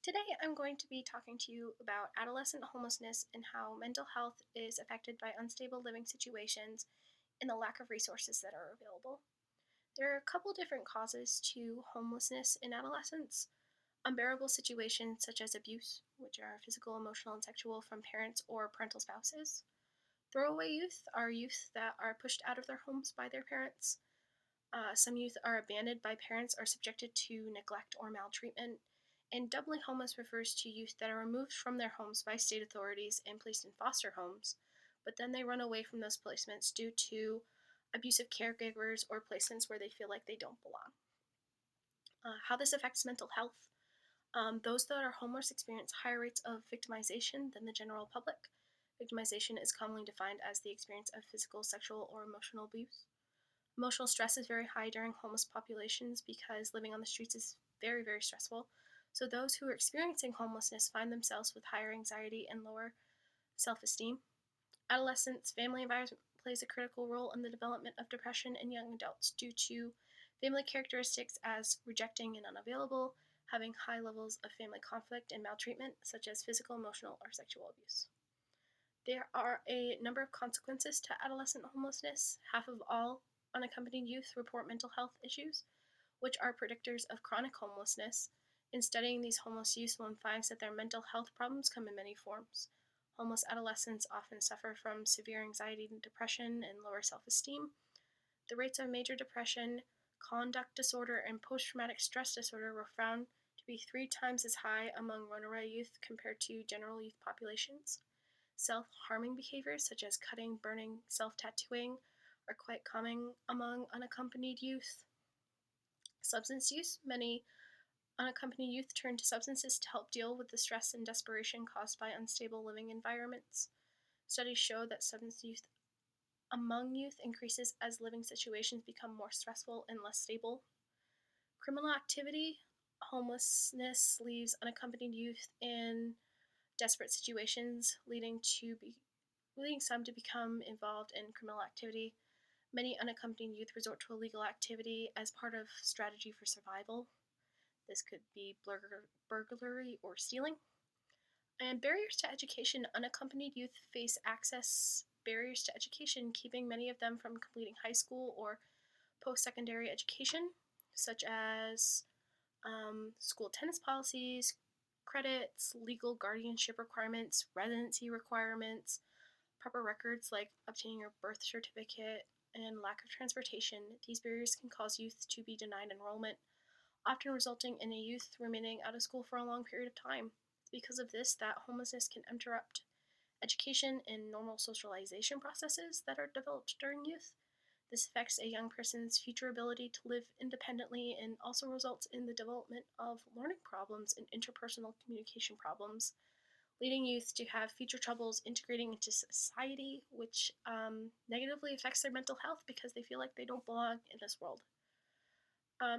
Today, I'm going to be talking to you about adolescent homelessness and how mental health is affected by unstable living situations and the lack of resources that are available. There are a couple different causes to homelessness in adolescence. Unbearable situations such as abuse, which are physical, emotional, and sexual from parents or parental spouses. Throwaway youth are youth that are pushed out of their homes by their parents. Some youth are abandoned by parents or subjected to neglect or maltreatment. And doubly homeless refers to youth that are removed from their homes by state authorities and placed in foster homes, but then they run away from those placements due to abusive caregivers or placements where they feel like they don't belong. How this affects mental health. Those that are homeless experience higher rates of victimization than the general public. Victimization is commonly defined as the experience of physical, sexual, or emotional abuse. Emotional stress is very high during homeless populations because living on the streets is very, very stressful. So, those who are experiencing homelessness find themselves with higher anxiety and lower self esteem. Adolescents' family environment plays a critical role in the development of depression in young adults due to family characteristics as rejecting and unavailable, having high levels of family conflict and maltreatment, such as physical, emotional, or sexual abuse. There are a number of consequences to adolescent homelessness. Half of all unaccompanied youth report mental health issues, which are predictors of chronic homelessness. In studying these homeless youth, one finds that their mental health problems come in many forms. Homeless adolescents often suffer from severe anxiety and depression and lower self esteem. The rates of major depression, conduct disorder, and post traumatic stress disorder were found to be 3 times as high among runaway youth compared to general youth populations. Self-harming behaviors such as cutting, burning, self-tattooing are quite common among unaccompanied youth. Substance use. Many unaccompanied youth turn to substances to help deal with the stress and desperation caused by unstable living environments. Studies show that substance use among youth increases as living situations become more stressful and less stable. Criminal activity. Homelessness leaves unaccompanied youth in desperate situations, leading some to become involved in criminal activity. Many unaccompanied youth resort to illegal activity as part of strategy for survival. This could be burglary or stealing. And barriers to education. Unaccompanied youth face access barriers to education, keeping many of them from completing high school or post-secondary education, such as school attendance policies, credits, legal guardianship requirements, residency requirements, proper records like obtaining your birth certificate, and lack of transportation. These barriers can cause youth to be denied enrollment, often resulting in a youth remaining out of school for a long period of time. It's because of this that homelessness can interrupt education and normal socialization processes that are developed during youth. This affects a young person's future ability to live independently and also results in the development of learning problems and interpersonal communication problems, leading youth to have future troubles integrating into society, which negatively affects their mental health because they feel like they don't belong in this world.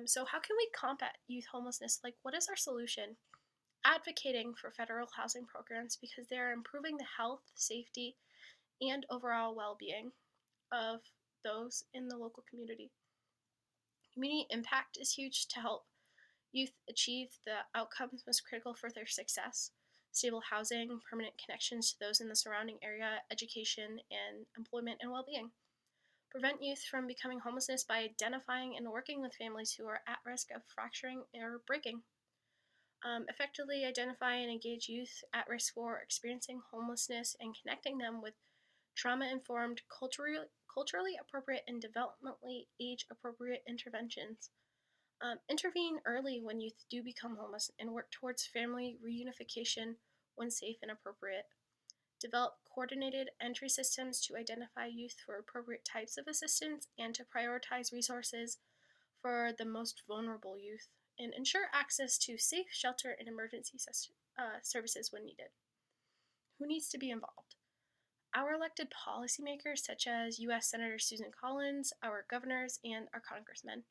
So, how can we combat youth homelessness? Like, what is our solution? Advocating for federal housing programs because they are improving the health, safety, and overall well being of those in the local community. Community impact is huge to help youth achieve the outcomes most critical for their success: stable housing, permanent connections to those in the surrounding area, education, and employment and well being. Prevent youth from becoming homelessness by identifying and working with families who are at risk of fracturing or breaking. Effectively identify and engage youth at risk for experiencing homelessness and connecting them with trauma informed, culturally appropriate, and developmentally age appropriate interventions. Intervene early when youth do become homeless and work towards family reunification when safe and appropriate. Develop coordinated entry systems to identify youth for appropriate types of assistance and to prioritize resources for the most vulnerable youth, and ensure access to safe shelter and emergency services when needed. Who needs to be involved? Our elected policymakers, such as U.S. Senator Susan Collins, our governors, and our congressmen.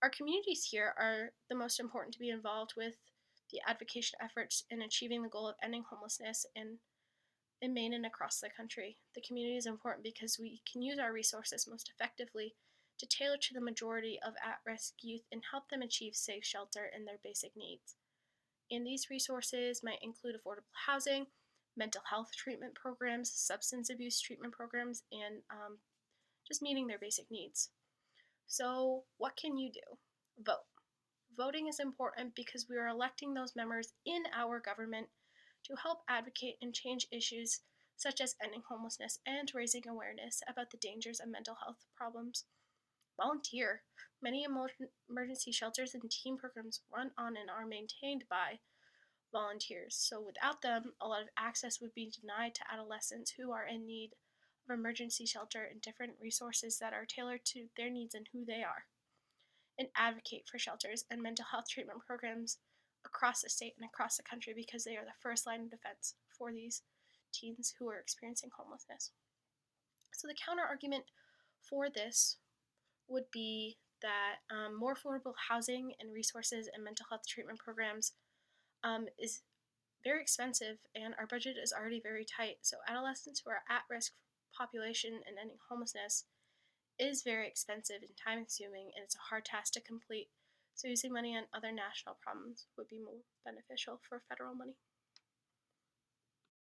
Our communities here are the most important to be involved with the advocacy efforts in achieving the goal of ending homelessness in Maine and across the country. The community is important because we can use our resources most effectively to tailor to the majority of at-risk youth and help them achieve safe shelter and their basic needs. And these resources might include affordable housing, mental health treatment programs, substance abuse treatment programs, and just meeting their basic needs. So, what can you do? Vote. Voting is important because we are electing those members in our government to help advocate and change issues such as ending homelessness and raising awareness about the dangers of mental health problems. Volunteer. Many emergency shelters and team programs run on and are maintained by volunteers. So without them, a lot of access would be denied to adolescents who are in need of emergency shelter and different resources that are tailored to their needs and who they are. And advocate for shelters and mental health treatment programs across the state and across the country because they are the first line of defense for these teens who are experiencing homelessness. So the counter argument for this would be that more affordable housing and resources and mental health treatment programs is very expensive, and our budget is already very tight. So adolescents who are at risk population and ending homelessness is very expensive and time consuming, and it's a hard task to complete. So using money on other national problems would be more beneficial for federal money.